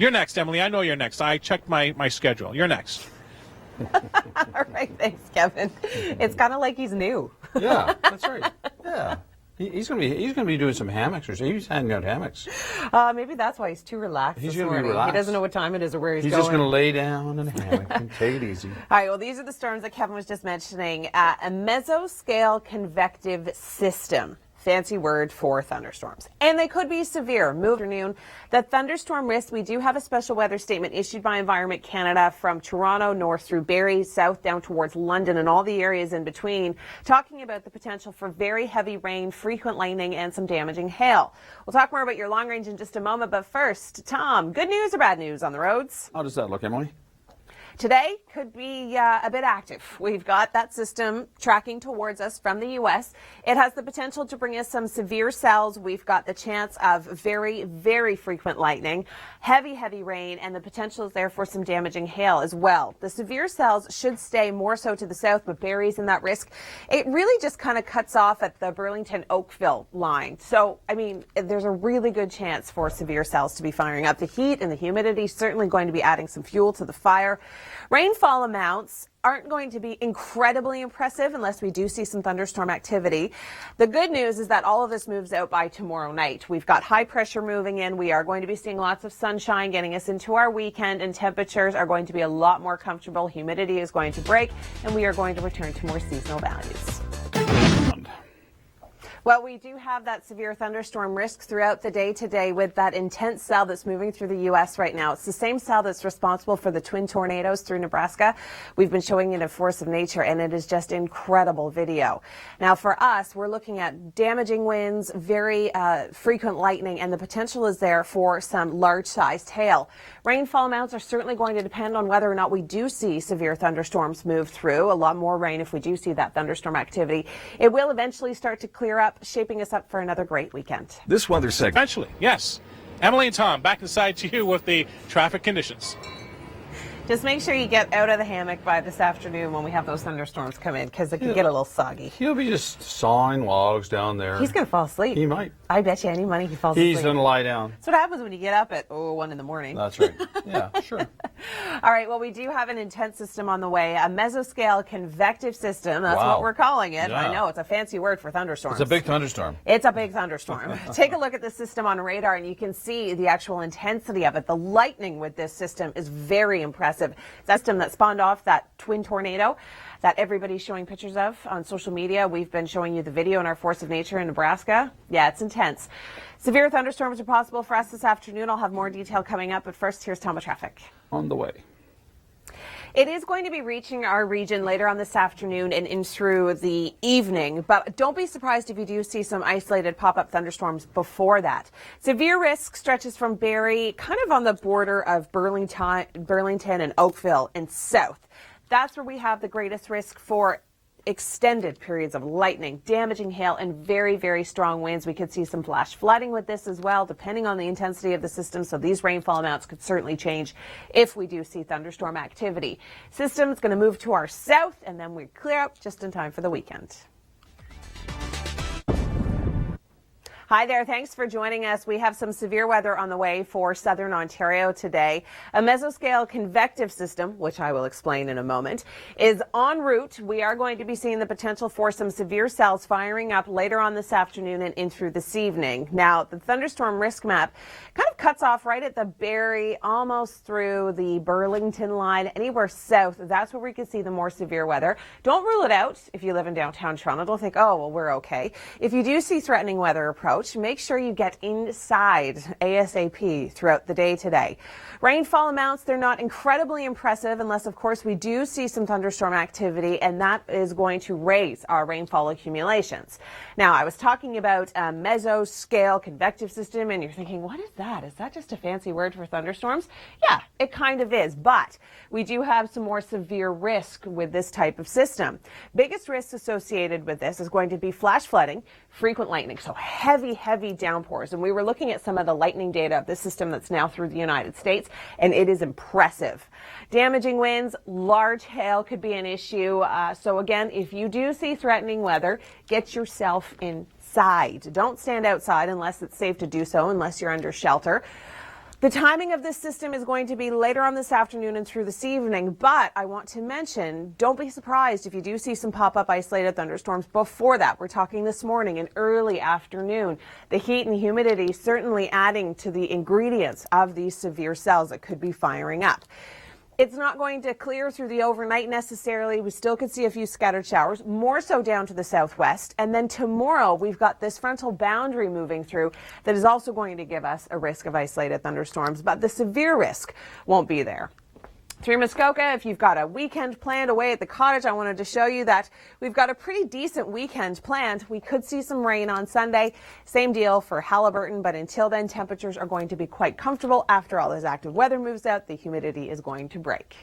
You're next, Emily. I know you're next. I checked my schedule. You're next. All right, thanks, Kevin. It's kind of like he's new. Yeah, that's right. Yeah. He's gonna be doing some hammocks or something. He's handing out hammocks. Maybe that's why he's too relaxed. He's this gonna be morning. relaxed. He doesn't know what time it is or where he's He's going. just gonna lay down in a hammock and take it easy. All right, well, these are the storms that Kevin was just mentioning. A mesoscale convective system. Fancy word for thunderstorms. And they could be severe. Afternoon, the thunderstorm risk, we do have a special weather statement issued by Environment Canada from Toronto north through Barrie, south down towards London and all the areas in between, talking about the potential for very heavy rain, frequent lightning, and some damaging hail. We'll talk more about your long range in just a moment, but first, Tom, good news or bad news on the roads? How does that look, Emily? Today could be a bit active. We've got that system tracking towards us from the U.S. It has the potential to bring us some severe cells. We've got the chance of very, very frequent lightning, heavy rain, and the potential is there for some damaging hail as well. The severe cells should stay more so to the south, but Barrie's in that risk. It really just kind of cuts off at the Burlington-Oakville line. So, I mean, there's a really good chance for severe cells to be firing up. The heat and the humidity is certainly going to be adding some fuel to the fire. Rainfall amounts aren't going to be incredibly impressive unless we do see some thunderstorm activity. The good news is that all of this moves out by tomorrow night. We've got high pressure moving in. We are going to be seeing lots of sunshine getting us into our weekend, and temperatures are going to be a lot more comfortable. Humidity is going to break, and we are going to return to more seasonal values. Well, we do have that severe thunderstorm risk throughout the day today with that intense cell that's moving through the U.S. right now. It's the same cell that's responsible for the twin tornadoes through Nebraska. We've been showing it a force of nature, and it is just incredible video. Now, for us, we're looking at damaging winds, very frequent lightning, and the potential is there for some large-sized hail. Rainfall amounts are certainly going to depend on whether or not we do see severe thunderstorms move through. A lot more rain if we do see that thunderstorm activity. It will eventually start to clear up, shaping us up for another great weekend. This weather segment. Eventually, yes. Emily and Tom, back inside to you with the traffic conditions. Just make sure you get out of the hammock by this afternoon when we have those thunderstorms come in, because it can get a little soggy. He'll be just sawing logs down there. He's going to fall asleep. He might. I bet you any money he falls asleep. He's going to lie down. That's what happens when you get up at 1 in the morning. That's right. Yeah, sure. All right, well, we do have an intense system on the way, a mesoscale convective system. That's Wow. what we're calling it. Yeah. I know, it's a fancy word for thunderstorms. It's a big thunderstorm. It's a big thunderstorm. Take a look at the system on radar, and you can see the actual intensity of it. The lightning with this system is very impressive. That system that spawned off that twin tornado that everybody's showing pictures of on social media. We've been showing you the video in our Force of Nature in Nebraska. Yeah, it's intense. Severe thunderstorms are possible for us this afternoon. I'll have more detail coming up, but first, here's Tom with traffic. On the way. It is going to be reaching our region later on this afternoon and in through the evening, but don't be surprised if you do see some isolated pop-up thunderstorms before that. Severe risk stretches from Barrie, kind of on the border of Burlington and Oakville and south. That's where we have the greatest risk for extended periods of lightning, damaging hail, and very, very strong winds. We could see some flash flooding with this as well, depending on the intensity of the system. So these rainfall amounts could certainly change if we do see thunderstorm activity. System's going to move to our south, and then we clear up just in time for the weekend. Hi there. Thanks for joining us. We have some severe weather on the way for southern Ontario today. A mesoscale convective system, which I will explain in a moment, is en route. We are going to be seeing the potential for some severe cells firing up later on this afternoon and in through this evening. Now, the thunderstorm risk map kind of cuts off right at the Barrie, almost through the Burlington line, anywhere south. That's where we can see the more severe weather. Don't rule it out if you live in downtown Toronto. Don't think, oh, well, we're okay. If you do see threatening weather approach, make sure you get inside ASAP throughout the day today. Rainfall amounts, they're not incredibly impressive unless, of course, we do see some thunderstorm activity, and that is going to raise our rainfall accumulations. Now, I was talking about a mesoscale convective system, and you're thinking, what is that? Is that just a fancy word for thunderstorms? Yeah, it kind of is, but we do have some more severe risk with this type of system. Biggest risks associated with this is going to be flash flooding, frequent lightning, so heavy downpours. And we were looking at some of the lightning data of this system that's now through the United States, and it is impressive. Damaging winds, large hail could be an issue. So again, if you do see threatening weather, get yourself inside. Don't stand outside unless it's safe to do so, unless you're under shelter. The timing of this system is going to be later on this afternoon and through this evening, but I want to mention, don't be surprised if you do see some pop-up isolated thunderstorms before that. We're talking this morning and early afternoon. The heat and humidity certainly adding to the ingredients of these severe cells that could be firing up. It's not going to clear through the overnight necessarily. We still could see a few scattered showers, more so down to the southwest. And then tomorrow, we've got this frontal boundary moving through that is also going to give us a risk of isolated thunderstorms, but the severe risk won't be there. Through Muskoka, if you've got a weekend planned away at the cottage, I wanted to show you that we've got a pretty decent weekend planned. We could see some rain on Sunday. Same deal for Halliburton, but until then, temperatures are going to be quite comfortable. After all this active weather moves out, the humidity is going to break.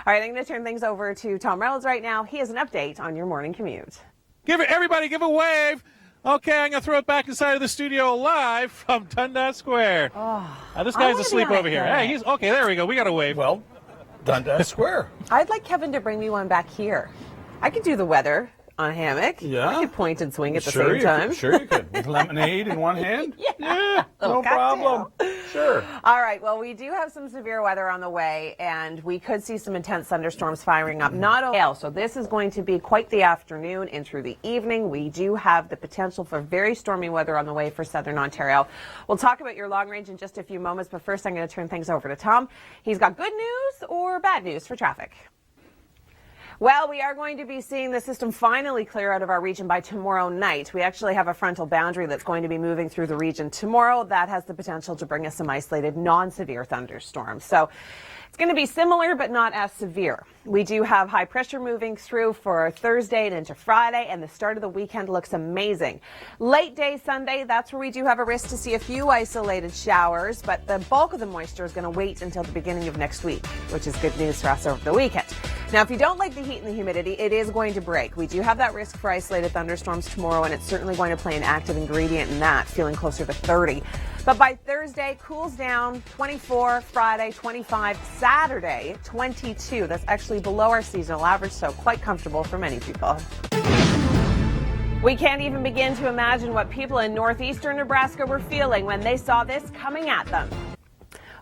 All right, I'm going to turn things over to Tom Reynolds right now. He has an update on your morning commute. Everybody give a wave. Okay, I'm going to throw it back inside of the studio live from Dundas Square. This guy's asleep over here. Hey, he's okay. There we go. We got a wave. Well, Dundas Square. I'd like Kevin to bring me one back here. I could do the weather on a hammock. Yeah. I could point and swing at the same time. Sure you could. With lemonade in one hand? Yeah. No problem. Sure. All right, well, we do have some severe weather on the way, and we could see some intense thunderstorms firing up. Not only, so this is going to be quite the afternoon and through the evening. We do have the potential for very stormy weather on the way for southern Ontario. We'll talk about your long range in just a few moments, but first I'm going to turn things over to Tom. He's got good news or bad news for traffic. Well, we are going to be seeing the system finally clear out of our region by tomorrow night. We actually have a frontal boundary that's going to be moving through the region tomorrow. That has the potential to bring us some isolated non-severe thunderstorms. So it's going to be similar but not as severe. We do have high pressure moving through for Thursday and into Friday, and the start of the weekend looks amazing. Late day Sunday, that's where we do have a risk to see a few isolated showers, but the bulk of the moisture is going to wait until the beginning of next week, which is good news for us over the weekend. Now, if you don't like the heat and the humidity, it is going to break. We do have that risk for isolated thunderstorms tomorrow, and it's certainly going to play an active ingredient in that, feeling closer to 30. But by Thursday, cools down, 24, Friday, 25, Saturday, 22. That's actually below our seasonal average, so quite comfortable for many people. We can't even begin to imagine what people in northeastern Nebraska were feeling when they saw this coming at them.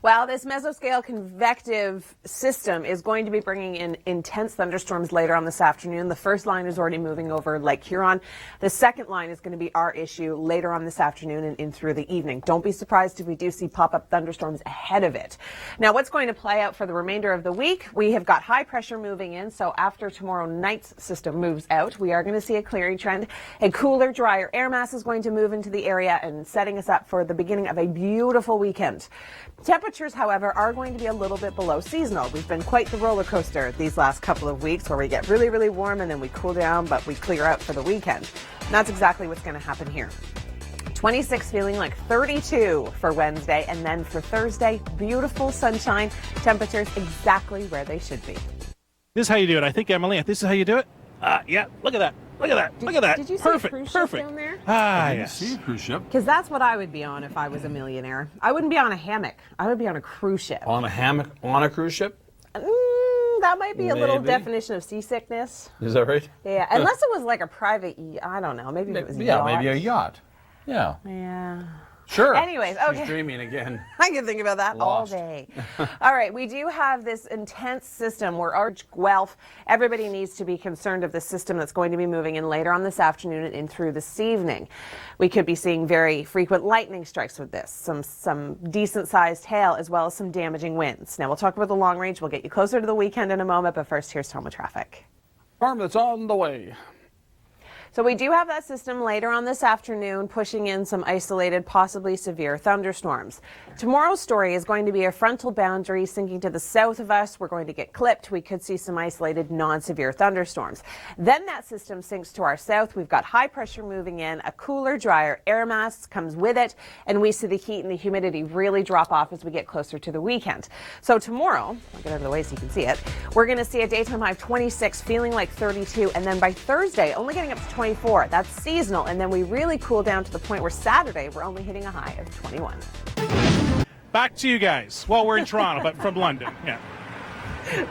Well, this mesoscale convective system is going to be bringing in intense thunderstorms later on this afternoon. The first line is already moving over Lake Huron. The second line is going to be our issue later on this afternoon and in through the evening. Don't be surprised if we do see pop-up thunderstorms ahead of it. Now, what's going to play out for the remainder of the week? We have got high pressure moving in, so after tomorrow night's system moves out, we are going to see a clearing trend. A cooler, drier air mass is going to move into the area and setting us up for the beginning of a beautiful weekend. Temperatures, however, are going to be a little bit below seasonal. We've been quite the roller coaster these last couple of weeks where we get really, really warm and then we cool down, but we clear out for the weekend. And that's exactly what's going to happen here. 26 feeling like 32 for Wednesday, and then for Thursday, beautiful sunshine, temperatures exactly where they should be. This is how you do it. I think, Emily, this is how you do it. Yeah, look at that. Look at that. Look at that. Did you see perfect, a cruise perfect. ship down there? Ah, I yes. see a cruise ship. Because that's what I would be on if I was a millionaire. I wouldn't be on a hammock. I would be on a cruise ship. On a hammock on a cruise ship? That might be a little Maybe. definition of seasickness. Is that right? Yeah, unless it was like a private, I don't know, maybe it was a yacht. Maybe a yacht. Yeah. Yeah. Sure. Anyways, okay. She's dreaming again. I can think about that Lost. all day. All right, we do have this intense system where our Guelph, everybody needs to be concerned of the system that's going to be moving in later on this afternoon and in through this evening. We could be seeing very frequent lightning strikes with this, some decent-sized hail, as well as some damaging winds. Now, we'll talk about the long range. We'll get you closer to the weekend in a moment, but first, here's Tom with traffic. Storm that's on the way. So we do have that system later on this afternoon pushing in some isolated, possibly severe thunderstorms. Tomorrow's story is going to be a frontal boundary sinking to the south of us. We're going to get clipped. We could see some isolated non-severe thunderstorms. Then that system sinks to our south. We've got high pressure moving in, a cooler, drier air mass comes with it, and we see the heat and the humidity really drop off as we get closer to the weekend. So tomorrow, I'll get out of the way so you can see it, we're going to see a daytime high of 26, feeling like 32, and then by Thursday, only getting up to 24. That's seasonal, and then we really cool down to the point where Saturday we're only hitting a high of 21. Back to you guys. Well, we're in Toronto, but from London. Yeah.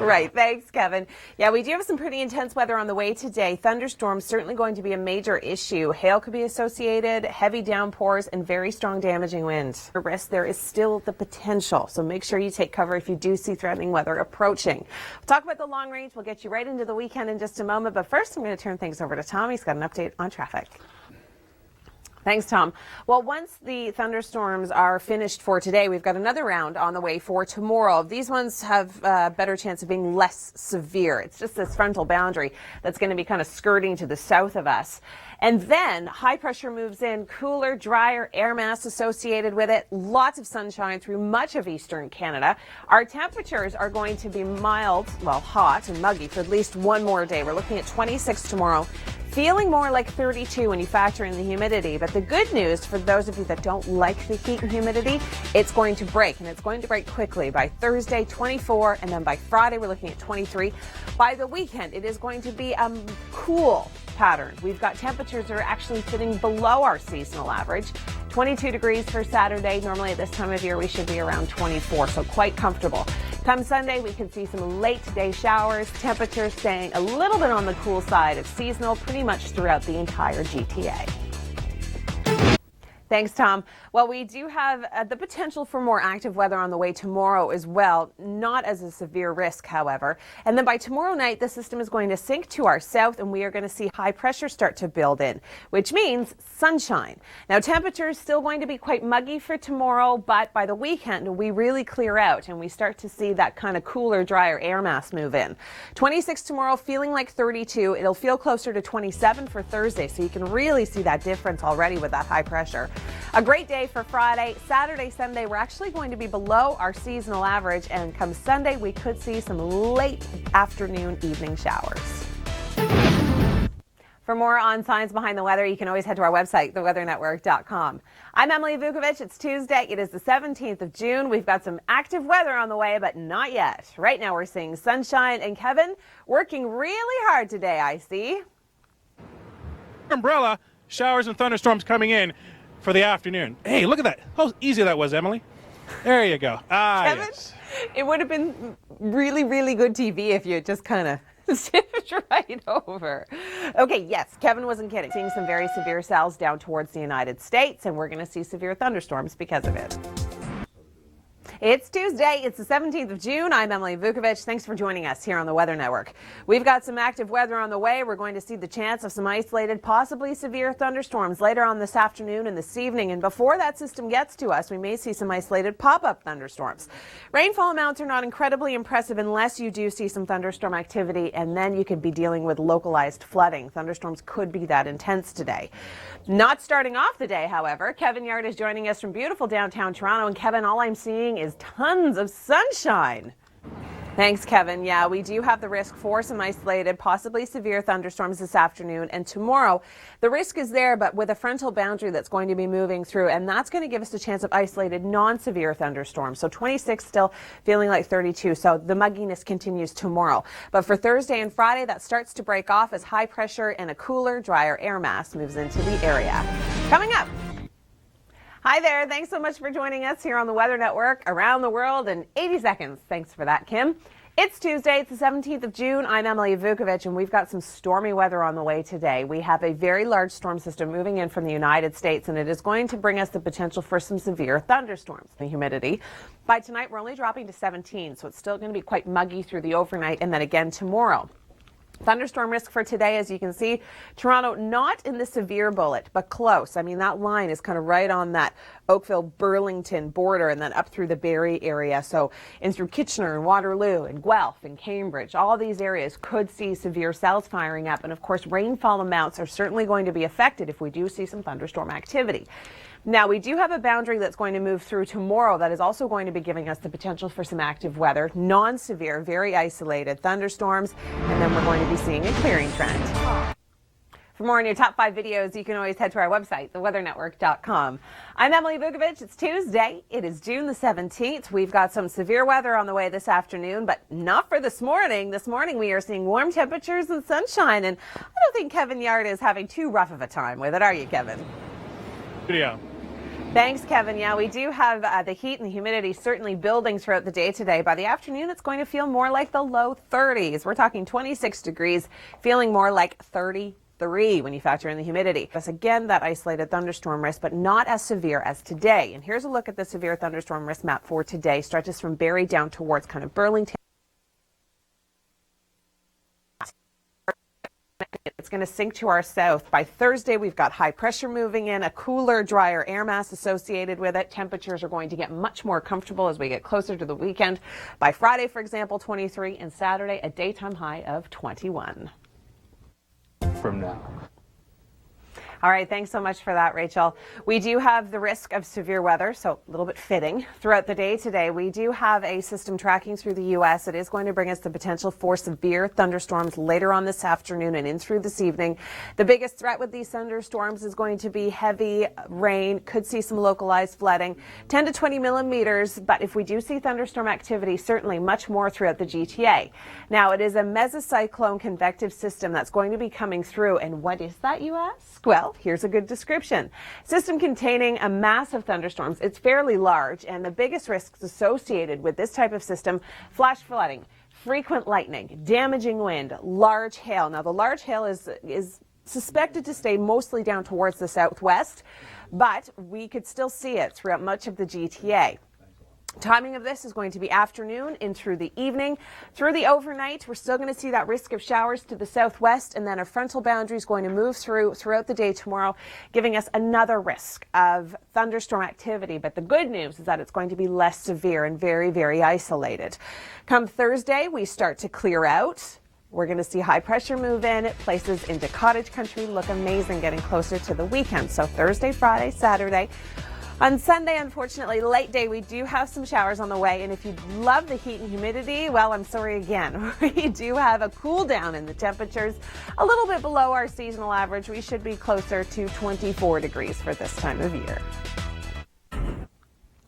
Right. Thanks, Kevin. Yeah, we do have some pretty intense weather on the way today. Thunderstorms certainly going to be a major issue. Hail could be associated, heavy downpours, and very strong damaging winds. For risk, there is still the potential, so make sure you take cover if you do see threatening weather approaching. We'll talk about the long range. We'll get you right into the weekend in just a moment, but first I'm going to turn things over to Tom. He's got an update on traffic. Thanks, Tom. Well, once the thunderstorms are finished for today, we've got another round on the way for tomorrow. These ones have a better chance of being less severe. It's just this frontal boundary that's going to be kind of skirting to the south of us. And then high pressure moves in, cooler, drier air mass associated with it. Lots of sunshine through much of eastern Canada. Our temperatures are going to be mild, well, hot and muggy for at least one more day. We're looking at 26 tomorrow. Feeling more like 32 when you factor in the humidity. But the good news for those of you that don't like the heat and humidity, it's going to break, and it's going to break quickly. By Thursday, 24, and then by Friday, we're looking at 23. By the weekend, it is going to be a cool pattern. We've got temperatures that are actually sitting below our seasonal average. 22 degrees for Saturday. Normally at this time of year, we should be around 24, so quite comfortable. Come Sunday, we can see some late day showers, temperatures staying a little bit on the cool side of seasonal pretty much throughout the entire GTA. Thanks, Tom. Well, we do have the potential for more active weather on the way tomorrow as well, not as a severe risk, however. And then by tomorrow night, the system is going to sink to our south, and we are going to see high pressure start to build in, which means sunshine. Now, temperatures still going to be quite muggy for tomorrow, but by the weekend, we really clear out, and we start to see that kind of cooler, drier air mass move in. 26 tomorrow, feeling like 32. It'll feel closer to 27 for Thursday, so you can really see that difference already with that high pressure. A great day for Friday. Saturday, Sunday, we're actually going to be below our seasonal average, and come Sunday, we could see some late afternoon, evening showers. For more on science behind the weather, you can always head to our website, theweathernetwork.com. I'm Emily Vukovic. It's Tuesday. It is the 17th of June. We've got some active weather on the way, but not yet. Right now, we're seeing sunshine, and Kevin working really hard today, I see. Umbrella, showers and thunderstorms coming in for the afternoon. Hey, look at that. How easy that was, Emily. There you go. Kevin, Yes. it would have been really, really good TV if you had just kind of zipped right over. Okay, yes, Kevin wasn't kidding. Seeing some very severe cells down towards the United States, and we're going to see severe thunderstorms because of it. It's Tuesday. It's the 17th of June. I'm Emily Vukovic. Thanks for joining us here on the Weather Network. We've got some active weather on the way. We're going to see the chance of some isolated, possibly severe thunderstorms later on this afternoon and this evening. And before that system gets to us, we may see some isolated pop-up thunderstorms. Rainfall amounts are not incredibly impressive unless you do see some thunderstorm activity, and then you could be dealing with localized flooding. Thunderstorms could be that intense today. Not starting off the day, however. Kevin Yard is joining us from beautiful downtown Toronto. And Kevin, all I'm seeing is tons of sunshine. Thanks, Kevin. Yeah, we do have the risk for some isolated, possibly severe thunderstorms this afternoon and tomorrow. The risk is there, but with a frontal boundary that's going to be moving through, and that's going to give us a chance of isolated, non-severe thunderstorms. So 26 still feeling like 32. So the mugginess continues tomorrow. But for Thursday and Friday, that starts to break off as high pressure and a cooler, drier air mass moves into the area. Coming up. Hi there. Thanks so much for joining us here on the Weather Network around the world in 80 seconds. Thanks for that, Kim. It's Tuesday. It's the 17th of June. I'm Emily Vukovic, and we've got some stormy weather on the way today. We have a very large storm system moving in from the United States, and it is going to bring us the potential for some severe thunderstorms. The humidity. By tonight, we're only dropping to 17, so it's still going to be quite muggy through the overnight and then again tomorrow. Thunderstorm risk for today, as you can see, Toronto not in the severe bullet, but close. I mean, that line is kind of right on that Oakville-Burlington border and then up through the Barrie area. So in through Kitchener and Waterloo and Guelph and Cambridge, all these areas could see severe cells firing up. And of course, rainfall amounts are certainly going to be affected if we do see some thunderstorm activity. Now, we do have a boundary that's going to move through tomorrow that is also going to be giving us the potential for some active weather, non-severe, very isolated thunderstorms, and then we're going to be seeing a clearing trend. For more on your top 5 videos, you can always head to our website, theweathernetwork.com. I'm Emily Vukovic. It's Tuesday. It is June the 17th. We've got some severe weather on the way this afternoon, but not for this morning. This morning we are seeing warm temperatures and sunshine, and I don't think Kevin Yard is having too rough of a time with it, are you, Kevin? Yeah. Thanks, Kevin. Yeah, we do have the heat and the humidity certainly building throughout the day today. By the afternoon, it's going to feel more like the low 30s. We're talking 26 degrees, feeling more like 33 when you factor in the humidity. That's again that isolated thunderstorm risk, but not as severe as today. And here's a look at the severe thunderstorm risk map for today. Stretches from Barrie down towards kind of Burlington. It's going to sink to our south. By Thursday, we've got high pressure moving in, a cooler, drier air mass associated with it. Temperatures are going to get much more comfortable as we get closer to the weekend. By Friday, for example, 23, and Saturday, a daytime high of 21. From now. All right, thanks so much for that, Rachel. We do have the risk of severe weather, so a little bit fitting throughout the day today. We do have a system tracking through the U.S. It is going to bring us the potential for severe thunderstorms later on this afternoon and in through this evening. The biggest threat with these thunderstorms is going to be heavy rain. Could see some localized flooding, 10 to 20 millimeters. But if we do see thunderstorm activity, certainly much more throughout the GTA. Now, it is a mesocyclone convective system that's going to be coming through. And what is that, you ask? Well, here's a good description. System containing a mass of thunderstorms. It's fairly large, and the biggest risks associated with this type of system: flash flooding, frequent lightning, damaging wind, large hail. Now, the large hail is suspected to stay mostly down towards the southwest, but we could still see it throughout much of the GTA. Timing of this is going to be afternoon in through the evening. Through the overnight, we're still going to see that risk of showers to the southwest, and then a frontal boundary is going to move throughout the day tomorrow, giving us another risk of thunderstorm activity. But the good news is that it's going to be less severe and very, very isolated. Come Thursday, we start to clear out. We're going to see high pressure move in. Places into cottage country look amazing getting closer to the weekend. So Thursday, Friday, Saturday. On Sunday, unfortunately, late day, we do have some showers on the way. And if you love the heat and humidity, well, I'm sorry again. We do have a cool down in the temperatures, a little bit below our seasonal average. We should be closer to 24 degrees for this time of year.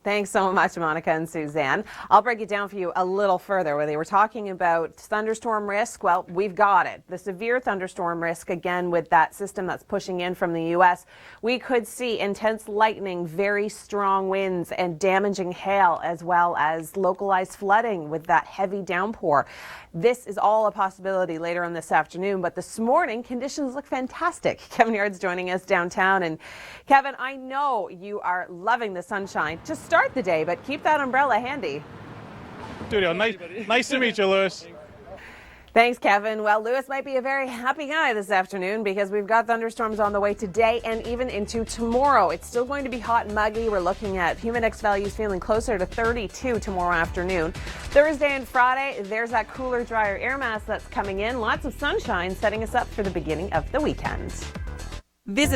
Thanks so much, Monica and Suzanne. I'll break it down for you a little further. Where they were talking about thunderstorm risk, well, we've got it. The severe thunderstorm risk, again, with that system that's pushing in from the U.S., we could see intense lightning, very strong winds, and damaging hail, as well as localized flooding with that heavy downpour. This is all a possibility later on this afternoon, but this morning, conditions look fantastic. Kevin Yard's joining us downtown. And Kevin, I know you are loving the sunshine to start the day, but keep that umbrella handy. Studio, nice to meet you, Lewis. Thanks, Kevin. Well, Lewis might be a very happy guy this afternoon because we've got thunderstorms on the way today and even into tomorrow. It's still going to be hot and muggy. We're looking at humidex values feeling closer to 32 tomorrow afternoon. Thursday and Friday, there's that cooler, drier air mass that's coming in. Lots of sunshine setting us up for the beginning of the weekend. Visit